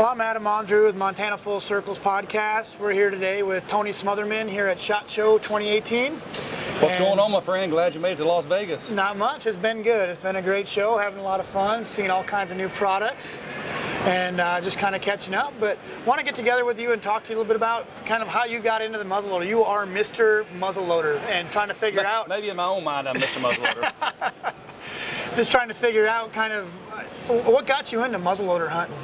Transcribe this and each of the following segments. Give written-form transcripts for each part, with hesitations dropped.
Well, I'm Adam Andrew with Montana Full Circles podcast. We're here today with Tony Smotherman here at SHOT Show 2018. What's going on, my friend? Glad you made it to Las Vegas. Not much. It's been good. It's been a great show, having a lot of fun, seeing all kinds of new products, and just kind of catching up. But want to get together with you and talk to you a little bit about kind of how you got into the muzzleloader. You are Mr. Muzzleloader, and trying to figure out... Maybe in my own mind I'm Mr. Muzzleloader. Just trying to figure out kind of what got you into muzzleloader hunting.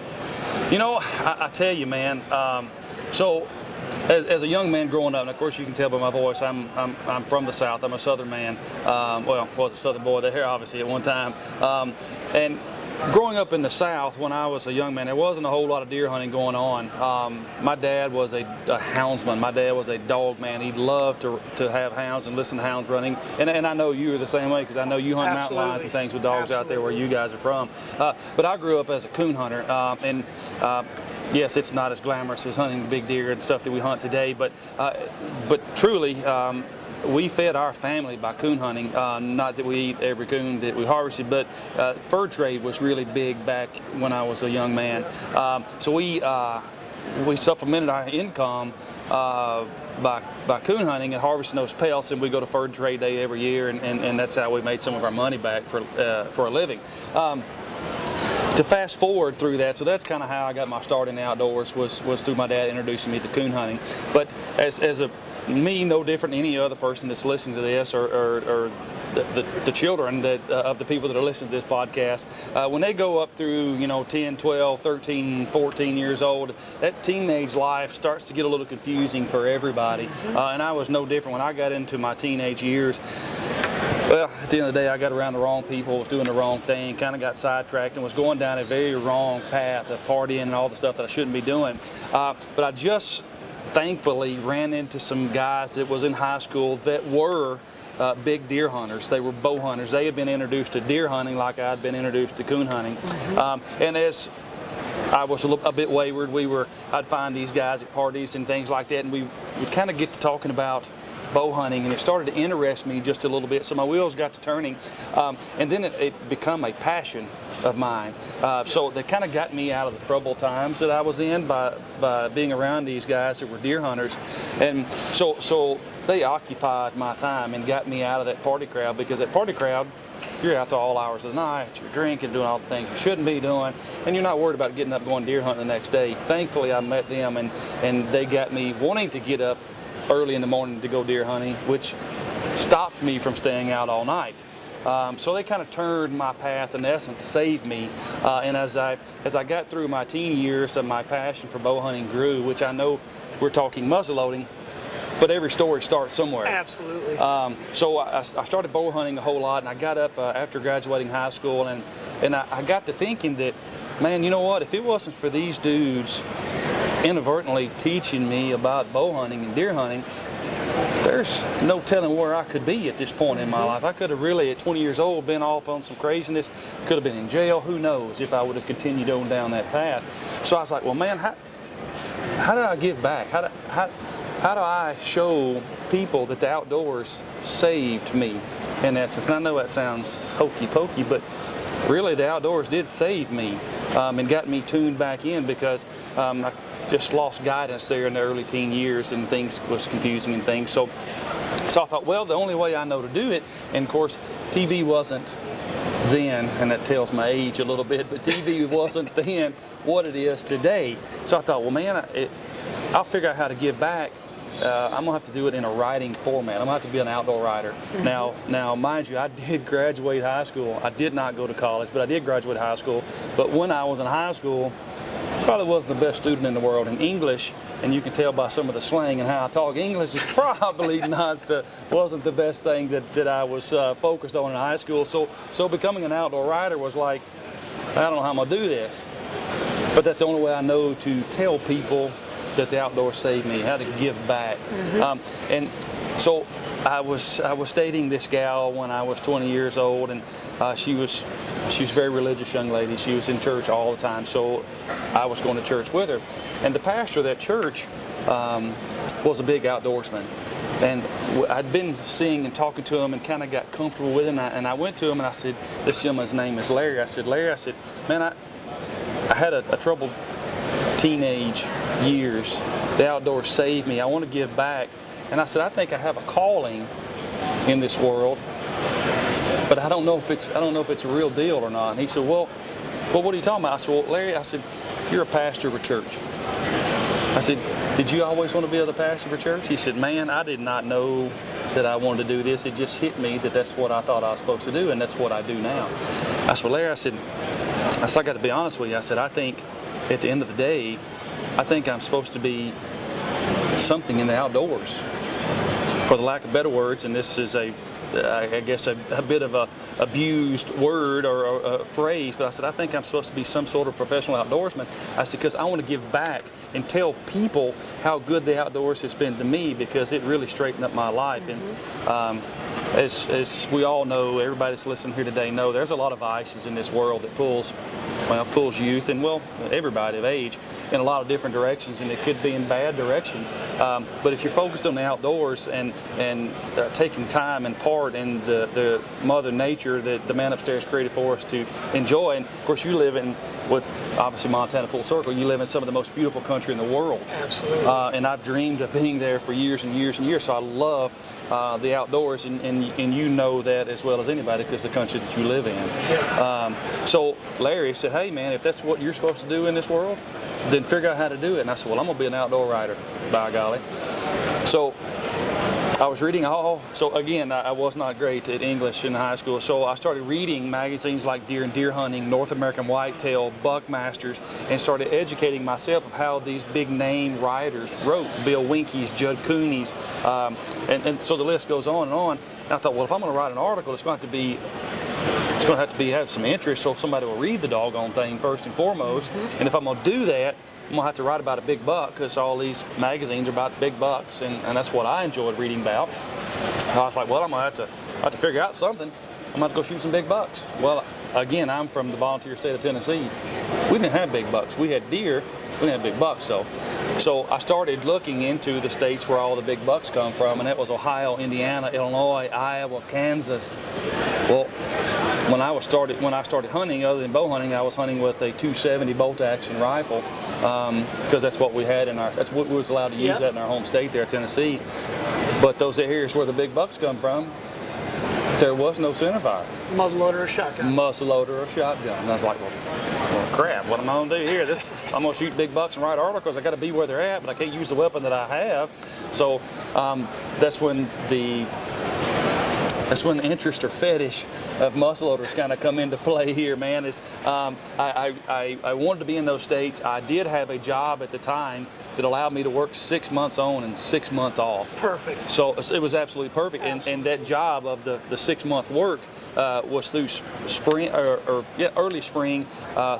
You know, I tell you, man, so as a young man growing up, and of course you can tell by my voice, I'm from the South. I'm a Southern man. Well, was a Southern boy there, obviously, at one time. And growing up in the South, when I was a young man, there wasn't a whole lot of deer hunting going on. My dad was a houndsman. My dad was a dog man. He loved to have hounds and listen to hounds running. And I know you are the same way, because I know you hunt mountain lions and things with dogs out there where you guys are from. But I grew up as a coon hunter, yes, it's not as glamorous as hunting big deer and stuff that we hunt today, but truly, we fed our family by coon hunting. Not that we eat every coon that we harvested, but fur trade was really big back when I was a young man. So we supplemented our income by coon hunting and harvesting those pelts, and we go to fur trade day every year, and that's how we made some of our money back for a living. To fast forward through that, so that's kind of how I got my start in the outdoors, was through my dad introducing me to coon hunting. But as me, no different than any other person that's listening to this, or the children of the people that are listening to this podcast, when they go up through 10, 12, 13, 14 years old, that teenage life starts to get a little confusing for everybody. And I was no different when I got into my teenage years. Well, at the end of the day, I got around the wrong people, was doing the wrong thing, kind of got sidetracked, and was going down a very wrong path of partying and all the stuff that I shouldn't be doing. But I just thankfully ran into some guys that was in high school that were big deer hunters. They were bow hunters. They had been introduced to deer hunting like I had been introduced to coon hunting. And as I was a bit wayward, I'd find these guys at parties and things like that, and we would kind of get to talking about bow hunting, and it started to interest me just a little bit, so my wheels got to turning, and then it became a passion of mine. So they kind of got me out of the troubled times that I was in by being around these guys that were deer hunters, and so they occupied my time and got me out of that party crowd, because that party crowd, you're out to all hours of the night, you're drinking, doing all the things you shouldn't be doing, and you're not worried about getting up going deer hunting the next day. Thankfully, I met them, and they got me wanting to get up early in the morning to go deer hunting, which stopped me from staying out all night. So they kind of turned my path, in essence, saved me. And as I got through my teen years, my passion for bow hunting grew, which I know we're talking muzzleloading, but every story starts somewhere. Absolutely. So I started bow hunting a whole lot, and I got up after graduating high school, and I got to thinking that, man, you know what, if it wasn't for these dudes inadvertently teaching me about bow hunting and deer hunting, there's no telling where I could be at this point in my life. I could have really, at 20 years old, been off on some craziness, could have been in jail, who knows, if I would have continued on down that path. So I was like, well, man, how do I give back? How do I show people that the outdoors saved me, in essence? And I know that sounds hokey pokey, but really the outdoors did save me, and got me tuned back in, because I just lost guidance there in the early teen years, and things was confusing and things. So I thought, well, the only way I know to do it, and of course TV wasn't then, and that tells my age a little bit, but TV wasn't then what it is today. So I thought, well, man, I'll figure out how to give back. I'm gonna have to do it in a writing format. I'm gonna have to be an outdoor writer. Now, mind you, I did graduate high school. I did not go to college, but I did graduate high school. But when I was in high school, probably wasn't the best student in the world in English, and you can tell by some of the slang and how I talk. English is probably wasn't the best thing that I was focused on in high school. So becoming an outdoor writer was like, I don't know how I'm gonna do this, but that's the only way I know to tell people that the outdoors saved me, how to give back. And so I was dating this gal when I was 20 years old, and she was a very religious young lady. She was in church all the time, so I was going to church with her. And the pastor of that church was a big outdoorsman. And I'd been seeing and talking to him and kind of got comfortable with him. And I went to him and I said, this gentleman's name is Larry. I said, Larry, man, I had a troubled teenage years. The outdoors saved me. I want to give back. And I said, I think I have a calling in this world, but I don't know if it's a real deal or not. And he said, well, what are you talking about? I said, well, Larry, I said, you're a pastor of a church. I said, did you always want to be the pastor of a church? He said, man, I did not know that I wanted to do this. It just hit me that that's what I thought I was supposed to do, and that's what I do now. I said, well, Larry, I said, I got to be honest with you. I said, I think at the end of the day, I think I'm supposed to be something in the outdoors, for the lack of better words, and this is I guess a bit of a abused word or a phrase, but I said, I think I'm supposed to be some sort of professional outdoorsman. I said, because I want to give back and tell people how good the outdoors has been to me, because it really straightened up my life. And as we all know, everybody that's listening here today know, there's a lot of vices in this world that pulls youth and, well, everybody of age in a lot of different directions, and it could be in bad directions. But if you're focused on the outdoors and taking time and part in the Mother Nature that the man upstairs created for us to enjoy, and of course you live in, with obviously Montana full circle, you live in some of the most beautiful country in the world. Absolutely. And I've dreamed of being there for years and years and years, so I love the outdoors, and you know that as well as anybody because the country that you live in. Yeah. So Larry said, hey man, if that's what you're supposed to do in this world, then figure out how to do it. And I said, well, I'm gonna be an outdoor writer, by golly. So I was reading so again, I was not great at English in high school, so I started reading magazines like Deer and Deer Hunting, North American Whitetail, Buckmasters, and started educating myself of how these big name writers wrote, Bill Winkeys, Judd Cooney's, and so the list goes on and on. And I thought, well, if I'm gonna write an article, it's going to have to have some interest so somebody will read the doggone thing first and foremost. And if I'm going to do that, I'm going to have to write about a big buck, because all these magazines are about big bucks, and that's what I enjoyed reading about. I was like, well, I'm going to have to figure out something. I'm going to have to go shoot some big bucks. Well, again, I'm from the volunteer state of Tennessee. We didn't have big bucks. We had deer. We didn't have big bucks. So I started looking into the states where all the big bucks come from, and that was Ohio, Indiana, Illinois, Iowa, Kansas. Well, when I started hunting, other than bow hunting, I was hunting with a 270 bolt action rifle, because that's what we had that's what we was allowed to use that in our home state there, Tennessee. But those areas where the big bucks come from, there was no centerfire. Muzzleloader or shotgun. Muzzleloader or shotgun. And I was like, well, crap, what am I gonna do here? I'm gonna shoot big bucks and write articles. I gotta be where they're at, but I can't use the weapon that I have. So that's when the interest or fetish of muzzleloaders kind of come into play here, man. I wanted to be in those states. I did have a job at the time that allowed me to work 6 months on and 6 months off. Perfect. So it was absolutely perfect. And that job of the 6 month work was through spring early spring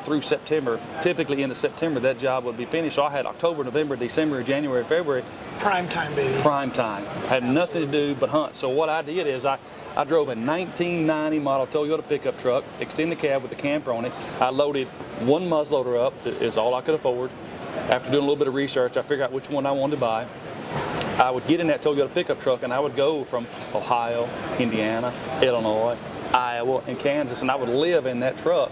through September. Typically into September that job would be finished. So I had October, November, December, January, February. Prime time, baby. Prime time. Had nothing to do but hunt. So what I did is I drove a 1990 model Toyota pickup truck, extended cab with a camper on it. I loaded one muzzleloader up, that is all I could afford. After doing a little bit of research, I figured out which one I wanted to buy. I would get in that Toyota pickup truck and I would go from Ohio, Indiana, Illinois, Iowa, and Kansas, and I would live in that truck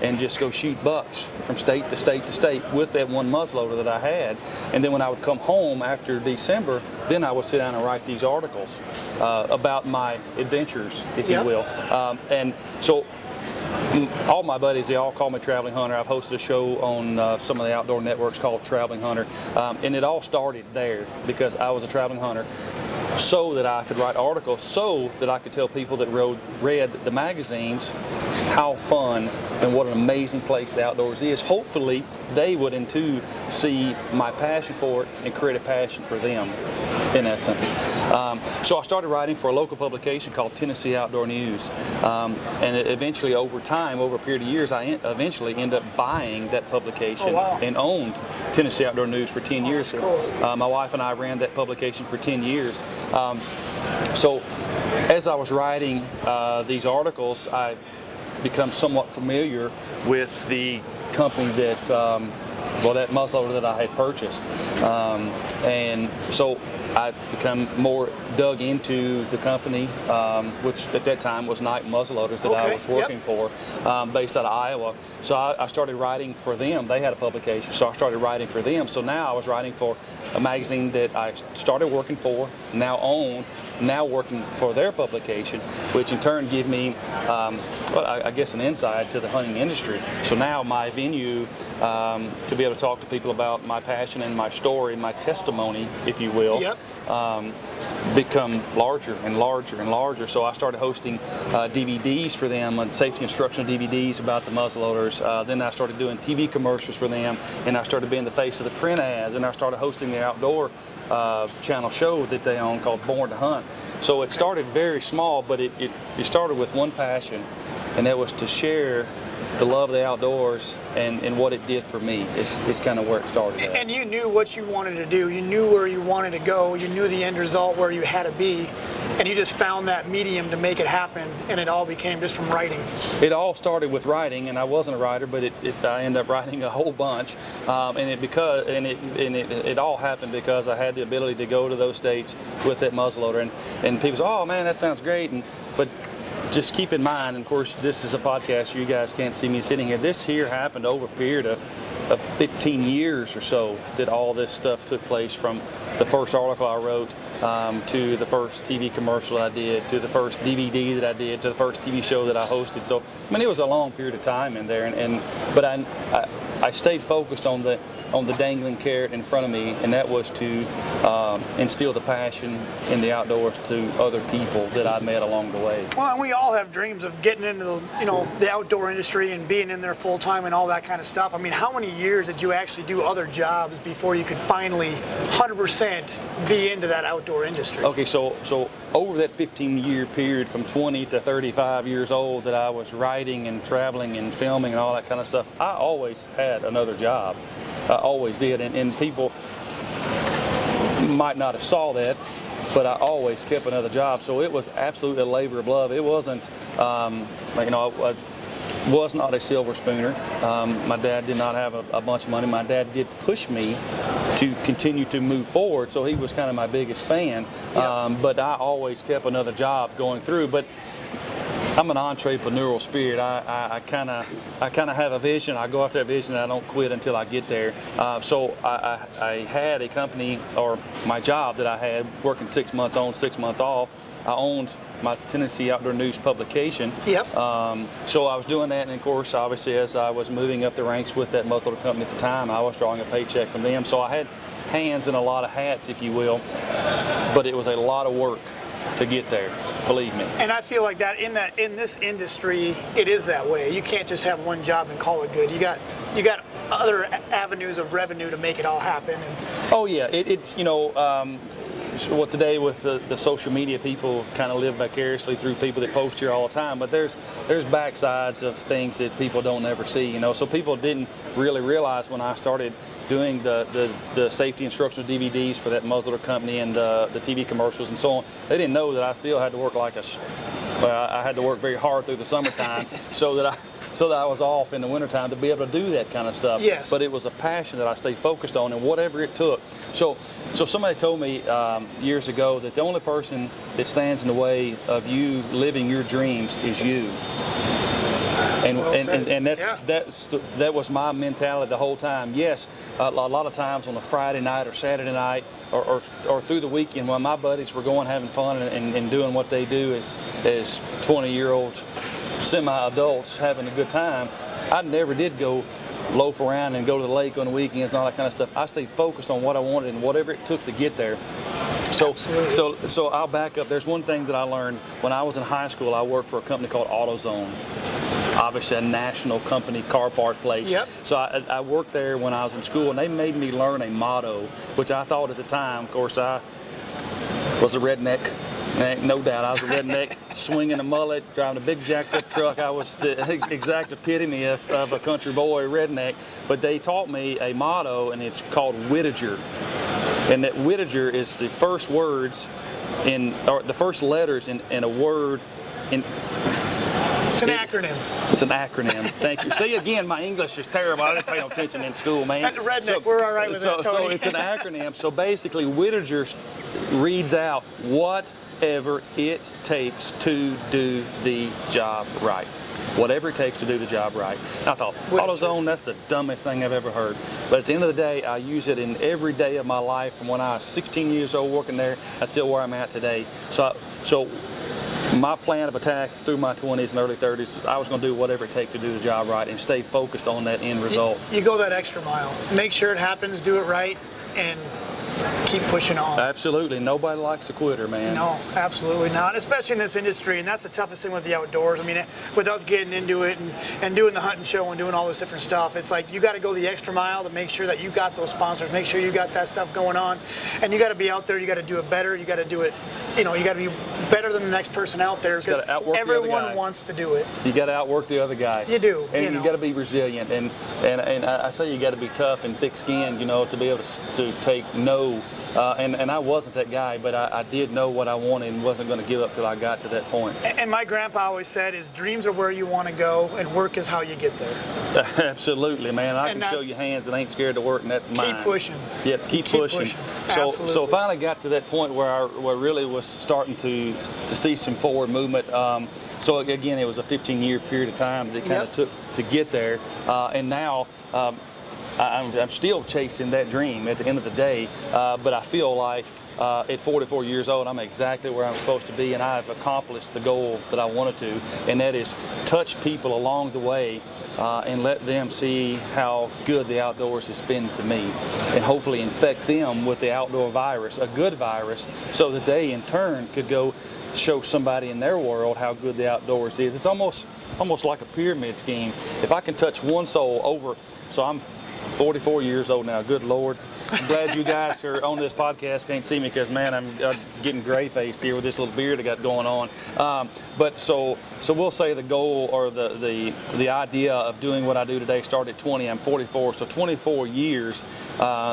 and just go shoot bucks from state to state to state with that one muzzleloader that I had. And then when I would come home after December, then I would sit down and write these articles about my adventures, if you will. And so all my buddies, they all call me Travelin Hunter. I've hosted a show on some of the outdoor networks called Travelin Hunter. And it all started there because I was a traveling hunter, so that I could write articles, so that I could tell people that read the magazines how fun and what an amazing place the outdoors is. Hopefully they would too see my passion for it and create a passion for them, in essence. So I started writing for a local publication called Tennessee Outdoor News, and eventually over time, over a period of years, I eventually ended up buying that publication and owned Tennessee Outdoor News for 10 years. Cool. My wife and I ran that publication for 10 years. So as I was writing these articles, I become somewhat familiar with the company that that muzzleloader that I had purchased, and so I become more dug into the company, which at that time was Night Muzzleloaders that I was working for, based out of Iowa. So I started writing for them. They had a publication, so I started writing for them. So now I was writing for a magazine that I started working for, now owned, now working for their publication, which in turn give me, well, I guess an insight to the hunting industry. So now my venue to be able to talk to people about my passion and my story, my testimony, if you will, become larger and larger and larger. So I started hosting DVDs for them, safety instructional DVDs about the muzzleloaders. Then I started doing TV commercials for them, and I started being the face of the print ads, and I started hosting the outdoor channel show that they own called Born to Hunt. So it started very small, but it started with one passion, and that was to share the love of the outdoors and what it did for me. It's kind of where it started at. And you knew what you wanted to do. You knew where you wanted to go. You knew the end result where you had to be. And you just found that medium to make it happen, and it all became just from writing. It all started with writing, and I wasn't a writer, but I ended up writing a whole bunch, and it all happened because I had the ability to go to those states with that muzzleloader, and people say, "Oh man, that sounds great," but just keep in mind, and of course this is a podcast, you guys can't see me sitting here, this here happened over a period of 15 years or so that all this stuff took place, from the first article I wrote to the first TV commercial I did, to the first DVD that I did, to the first TV show that I hosted. So I mean, it was a long period of time in there, but I stayed focused on the dangling carrot in front of me, and that was to instill the passion in the outdoors to other people that I met along the way. Well, and we all have dreams of getting into the outdoor industry and being in there full time and all that kind of stuff. I mean, how many years did you actually do other jobs before you could finally 100% be into that outdoor industry? Okay, so over that 15-year period from 20 to 35 years old that I was writing and traveling and filming and all that kind of stuff, I always had another job. I always did, and people might not have saw that, but I always kept another job. So it was absolutely a labor of love. It wasn't, I was not a silver spooner. My dad did not have a bunch of money. My dad did push me to continue to move forward, so he was kind of my biggest fan. But I always kept another job going through. But I'm an entrepreneurial spirit. I kind of have a vision. I go after that vision, and I don't quit until I get there. So I had a company, or my job that I had, working 6 months on, 6 months off. I owned my Tennessee Outdoor News publication. So I was doing that, and of course, obviously, as I was moving up the ranks with that muzzleloader company at the time, I was drawing a paycheck from them. So I had hands in a lot of hats, if you will, but it was a lot of work to get there, believe me. And I feel like that in this industry, it is that way. You can't just have one job and call it good. You got other avenues of revenue to make it all happen. Oh yeah, it's what today with the social media, people kind of live vicariously through people that post here all the time, but there's backsides of things that people don't ever see, so people didn't really realize when I started doing the safety instructional DVDs for that muzzleloader company and the TV commercials and so on, they didn't know that I still had to work I had to work very hard through the summertime so that I was off in the wintertime to be able to do that kind of stuff. Yes. But it was a passion that I stayed focused on, and whatever it took. So somebody told me years ago that the only person that stands in the way of you living your dreams is you. And that was my mentality the whole time. Yes, a lot of times on a Friday night or Saturday night or through the weekend when my buddies were going having fun and doing what they do as 20-year-old semi-adults having a good time, I never did go loaf around and go to the lake on the weekends and all that kind of stuff. I stayed focused on what I wanted and whatever it took to get there. So I'll back up. There's one thing that I learned when I was in high school. I worked for a company called AutoZone, obviously a national company, car part place. So I worked there when I was in school, and they made me learn a motto, which I thought at the time, of course, I was a redneck. No doubt, I was a redneck, swinging a mullet, driving a big jacked up truck. I was the exact epitome of a country boy, redneck. But they taught me a motto, and it's called Witter. And that Witter is the first words or the first letters in a word. It's an acronym. It's an acronym. Thank you. See, again, my English is terrible. I didn't pay no attention in school, man. That's redneck. We're all right with that, Tony. So it's an acronym. So basically, Whittaker reads out whatever it takes to do the job right. Whatever it takes to do the job right. And I thought, AutoZone, that's the dumbest thing I've ever heard. But at the end of the day, I use it in every day of my life from when I was 16 years old working there until where I'm at today. So my plan of attack through my 20s and early 30s, I was going to do whatever it takes to do the job right and stay focused on that end result. You go that extra mile. Make sure it happens, do it right, and keep pushing on. Absolutely. Nobody likes a quitter, man. No, absolutely not, especially in this industry, and that's the toughest thing with the outdoors. I mean, with us getting into it and doing the hunting show and doing all this different stuff, it's like you got to go the extra mile to make sure that you got those sponsors, make sure you got that stuff going on, and you got to be out there, you got to do it better, you got to do it, you got to be better than the next person out there, because everyone wants to do it. You got to outwork the other guy. You do. And you got to be resilient, and I say you got to be tough and thick-skinned, to be able to take no. And I wasn't that guy, but I did know what I wanted and wasn't going to give up till I got to that point. And my grandpa always said, dreams are where you want to go, and work is how you get there. Absolutely, man. I can show you hands and ain't scared to work, and that's mine. Keep pushing. Yep, keep pushing. So finally got to that point where I really was starting to see some forward movement. So again, it was a 15-year period of time that kind of took to get there, and now. I'm still chasing that dream at the end of the day, but I feel like at 44 years old, I'm exactly where I'm supposed to be, and I've accomplished the goal that I wanted to, and that is touch people along the way and let them see how good the outdoors has been to me, and hopefully infect them with the outdoor virus, a good virus, so that they in turn could go show somebody in their world how good the outdoors is. It's almost like a pyramid scheme. If I can touch one soul over, so I'm 44 years old now, good Lord. I'm glad you guys are on this podcast, can't see me because, man, I'm getting gray-faced here with this little beard I got going on. But so we'll say the goal or the idea of doing what I do today started at 20, I'm 44, so 24 years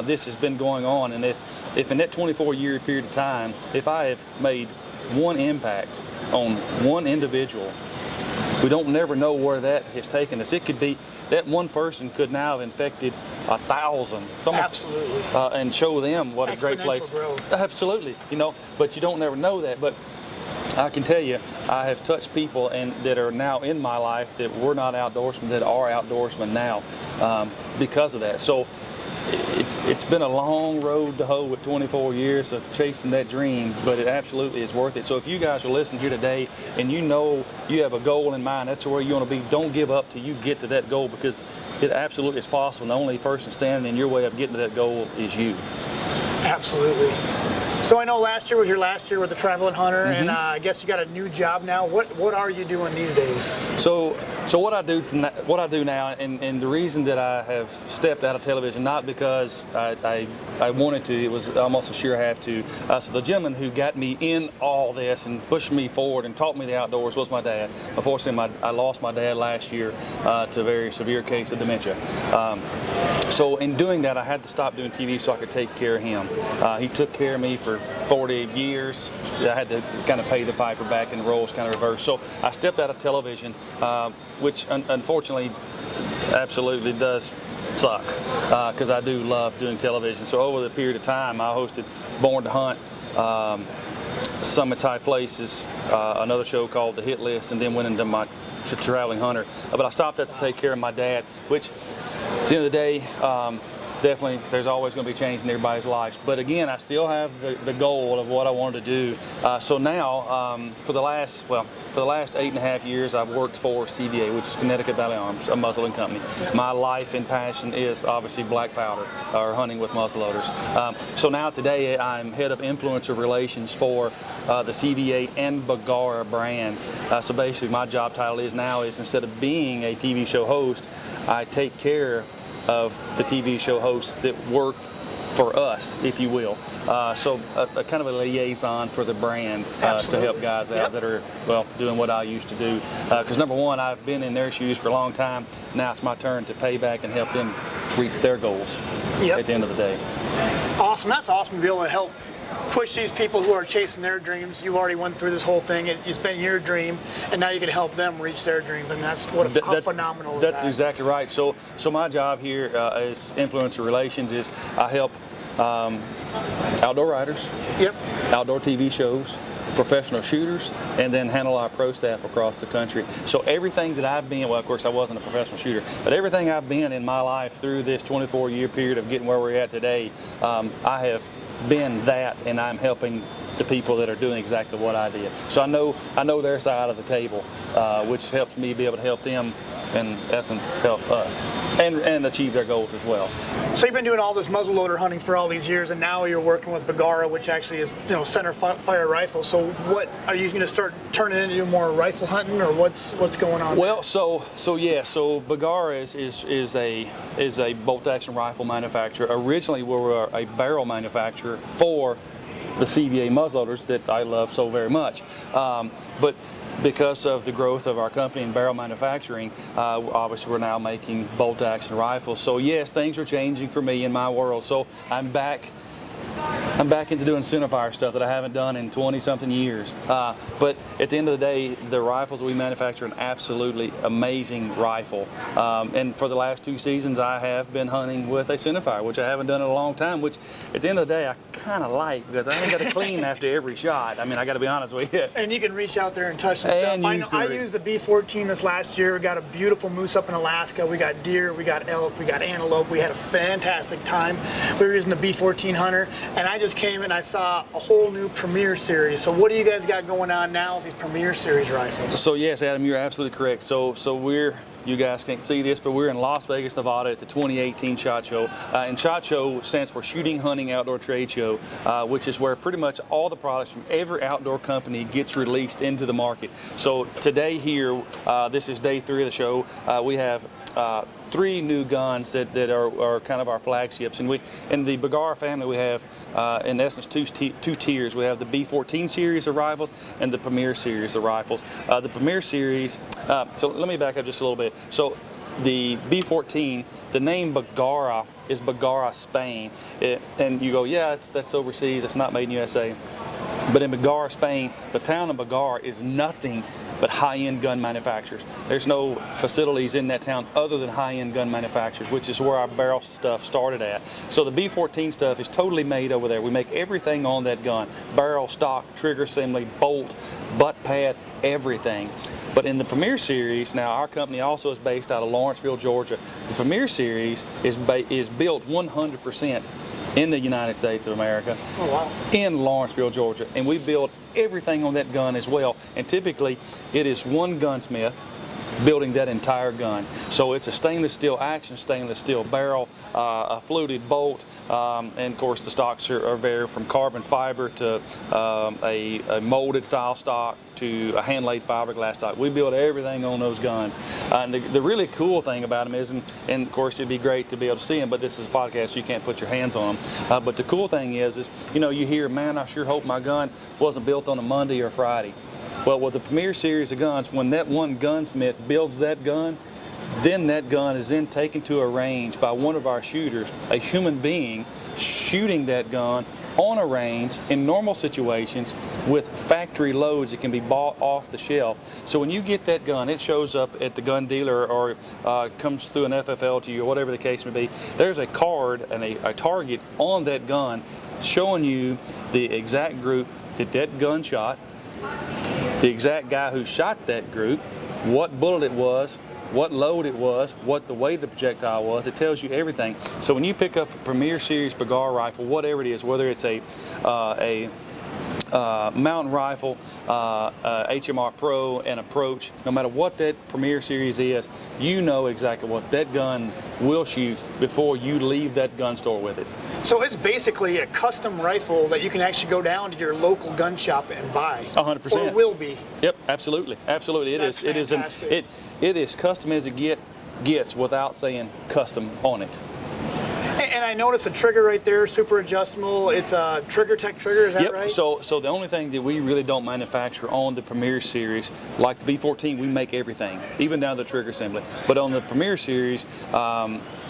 this has been going on. And if in that 24-year period of time, if I have made one impact on one individual, we don't never know where that has taken us. It could be that one person could now have infected 1,000. It's almost, absolutely. And show them what a great place. Growth. Absolutely. But you don't never know that. But I can tell you, I have touched people that are now in my life that were not outdoorsmen that are outdoorsmen now because of that. So it's been a long road to hoe with 24 years of chasing that dream, but it absolutely is worth it. So if you guys are listening here today and you have a goal in mind, that's where you want to be, don't give up till you get to that goal, because it absolutely is possible. And the only person standing in your way of getting to that goal is you. Absolutely. So I know last year was your last year with the Travelin Hunter, and I guess you got a new job now. What are you doing these days? So what I do now, and the reason that I have stepped out of television, not because I wanted to, it was almost a sure have to. So the gentleman who got me in all this and pushed me forward and taught me the outdoors was my dad. Unfortunately, I lost my dad last year to a very severe case of dementia. So in doing that, I had to stop doing TV so I could take care of him. He took care of me for 40 years. I had to kind of pay the piper back, and the roles kind of reversed. So I stepped out of television, which unfortunately absolutely does suck, because I do love doing television. So over the period of time, I hosted Born to Hunt, Summit High Places, another show called The Hit List, and then went into my Travelin Hunter. But I stopped that to take care of my dad, which at the end of the day, definitely there's always going to be change in everybody's lives. But again, I still have the goal of what I wanted to do. So now, for the last 8.5 years, I've worked for CVA, which is Connecticut Valley Arms, a muzzleloading company. My life and passion is obviously black powder, or hunting with muzzleloaders. So now today, I'm head of influencer relations for the CVA and Bergara brand. So basically, my job title is instead of being a TV show host, I take care of the TV show hosts that work for us, if you will. So a kind of a liaison for the brand to help guys out that are, doing what I used to do. Because number one, I've been in their shoes for a long time. Now it's my turn to pay back and help them reach their goals Yep. at the end of the day. Awesome. That's awesome to be able to help push these people who are chasing their dreams. You already went through this whole thing. It's been your dream, and now you can help them reach their dreams. I mean, how phenomenal is that? That's exactly right. So my job here as influencer relations is I help outdoor riders, Yep. outdoor TV shows, professional shooters, and then handle our pro staff across the country. So everything that I've been, well, of course I wasn't a professional shooter, but everything I've been in my life through this 24-year period of getting where we're at today, I have been that, and I'm helping the people that are doing exactly what I did. So I know their side of the table, which helps me be able to help them, in essence, help us and achieve their goals as well. So you've been doing all this muzzleloader hunting for all these years, and now you're working with Bergara, which actually is, center fire rifle. So what are you going to start turning into more rifle hunting, or what's going on? Well, so Bergara is a bolt action rifle manufacturer. Originally, we were a barrel manufacturer for the CVA muzzleloaders that I love so very much, but because of the growth of our company in barrel manufacturing, obviously we're now making bolt action rifles. So yes, things are changing for me in my world. So I'm back into doing centerfire stuff that I haven't done in 20-something years. But at the end of the day, the rifles we manufacture, an absolutely amazing rifle. And for the last 2 seasons, I have been hunting with a centerfire, which I haven't done in a long time, which at the end of the day, I kind of like, because I ain't got to clean after every shot. I mean, I got to be honest with you. And you can reach out there and touch some stuff. I used the B14 this last year. Got a beautiful moose up in Alaska. We got deer, we got elk, we got antelope. We had a fantastic time. We were using the B14 Hunter, and I just came and I saw a whole new Premier Series. So what do you guys got going on now with these Premier Series rifles? So yes, Adam, you're absolutely correct. So you guys can't see this, but we're in Las Vegas, Nevada at the 2018 SHOT Show. And SHOT Show stands for Shooting, Hunting, Outdoor Trade Show, which is where pretty much all the products from every outdoor company gets released into the market. So today here, this is day 3 of the show. We have 3 new guns that are kind of our flagships, and in the Bergara family we have in essence two tiers. We have the B14 series of rifles and the Premier series of rifles. The Premier series, so let me back up just a little bit. So the B14, the name Bergara is Bergara, Spain, and you go, yeah, that's overseas, it's not made in USA. But in Bergara, Spain, the town of Bergara is nothing but high-end gun manufacturers. There's no facilities in that town other than high-end gun manufacturers, which is where our barrel stuff started at. So the B14 stuff is totally made over there. We make everything on that gun: barrel, stock, trigger assembly, bolt, butt pad, everything. But in the Premier Series, now our company also is based out of Lawrenceville, Georgia. The Premier Series is built 100% in the United States of America, oh, wow, in Lawrenceville, Georgia, and we build everything on that gun as well. And typically, it is one gunsmith building that entire gun. So it's a stainless steel action, stainless steel barrel, a fluted bolt, and of course the stocks are vary from carbon fiber to a molded style stock to a hand-laid fiberglass stock. We build everything on those guns. And the really cool thing about them is, and of course it'd be great to be able to see them, but this is a podcast, so you can't put your hands on them. But the cool thing is you hear, man, I sure hope my gun wasn't built on a Monday or Friday. Well, with the Premier series of guns, when that one gunsmith builds that gun, then that gun is then taken to a range by one of our shooters, a human being shooting that gun on a range in normal situations with factory loads that can be bought off the shelf. So when you get that gun, it shows up at the gun dealer or comes through an FFL to you, or whatever the case may be. There's a card and a target on that gun showing you the exact group that gun shot, the exact guy who shot that group, what bullet it was, what load it was, what the weight of the projectile was. It tells you everything. So when you pick up a Premier Series Bergara rifle, whatever it is, whether it's a mountain rifle, HMR Pro, and Approach, no matter what that Premier Series is, you know exactly what that gun will shoot before you leave that gun store with it. So it's basically a custom rifle that you can actually go down to your local gun shop and buy. 100%. Or will be. Yep, absolutely, absolutely. That's fantastic. It is custom as it gets without saying custom on it. And I noticed the trigger right there, super adjustable. It's a Trigger Tech trigger, is that right? So the only thing that we really don't manufacture on the Premier Series, like the B14, we make everything, even down to the trigger assembly. But on the Premier Series,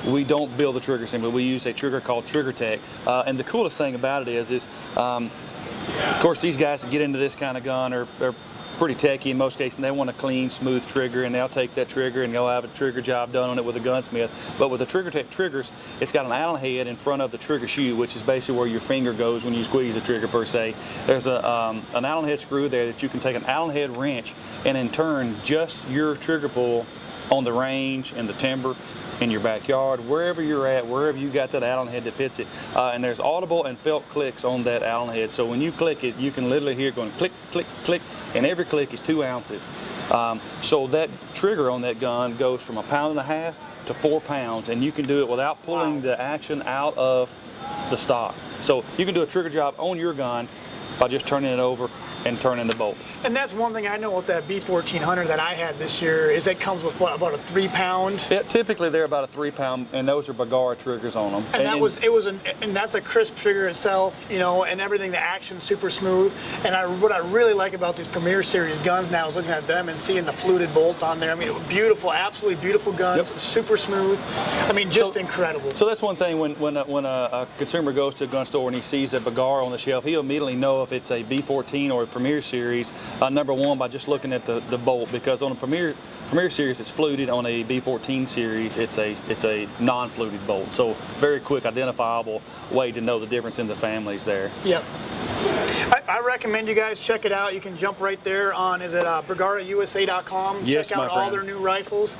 we don't build the trigger assembly. We use a trigger called Trigger Tech. And the coolest thing about it is of course, these guys that get into this kind of gun are pretty techy in most cases, and they want a clean, smooth trigger, and they'll take that trigger and they'll have a trigger job done on it with a gunsmith. But with the Trigger Tech triggers, it's got an Allen head in front of the trigger shoe, which is basically where your finger goes when you squeeze the trigger per se. There's an Allen head screw there that you can take an Allen head wrench and in turn just your trigger pull on the range and the timber in your backyard, wherever you're at, wherever you got that Allen head that fits it. And there's audible and felt clicks on that Allen head. So when you click it, you can literally hear it going click, click, click, and every click is 2 ounces. So that trigger on that gun goes from 1.5 pounds to 4 pounds, and you can do it without pulling the action out of the stock. So you can do a trigger job on your gun by just turning it over and turning the bolt. And that's one thing I know with that B14 Hunter that I had this year is it comes with what, about a 3 pound? Yeah, typically they're about a 3 pound, and those are Bergara triggers on them. And that's a crisp trigger itself, you know, and everything, the action's super smooth. And what I really like about these Premier Series guns now is looking at them and seeing the fluted bolt on there. I mean, beautiful, absolutely beautiful guns, super smooth. I mean, just incredible. So that's one thing when a consumer goes to a gun store and he sees a Bergara on the shelf, he'll immediately know if it's a B14 or a Premier Series. Number one, by just looking at the bolt, because on a Premier Series it's fluted. On a B14 series it's a non-fluted bolt. So very quick identifiable way to know the difference in the families there. Yep. I recommend you guys check it out. You can jump right there on, is it BergaraUSA.com? Yes, check out all their new rifles.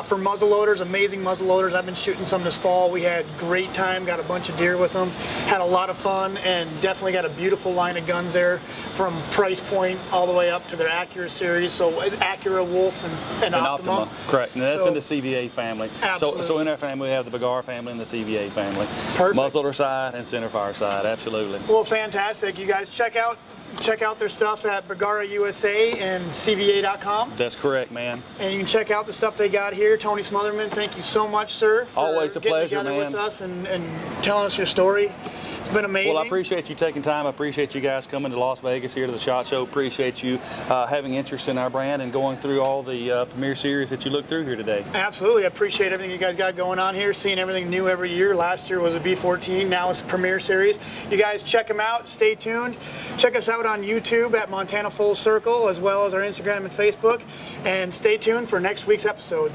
For muzzleloaders, amazing muzzleloaders. I've been shooting some this fall. We had great time, got a bunch of deer with them, had a lot of fun, and definitely got a beautiful line of guns there from price point all the way up to their Acura series. So Acura, Wolf, and Optima. Correct, and that's in the CVA family. Absolutely. So in our family we have the Bergara family and the CVA family. Perfect. Muzzleloader side and centerfire side, absolutely. Well, fantastic. You guys check out their stuff at Bergara USA and CVA.com. That's correct, man. And you can check out the stuff they got here. Tony Smotherman, thank you so much, sir, for always a pleasure, getting together man, with us and telling us your story. It's been amazing. Well, I appreciate you taking time. I appreciate you guys coming to Las Vegas here to the SHOT Show. Appreciate you having interest in our brand and going through all the Premier Series that you looked through here today. Absolutely. I appreciate everything you guys got going on here, seeing everything new every year. Last year was a B14, now it's Premier Series. You guys check them out. Stay tuned. Check us out on YouTube at Montana Full Circle, as well as our Instagram and Facebook. And stay tuned for next week's episode.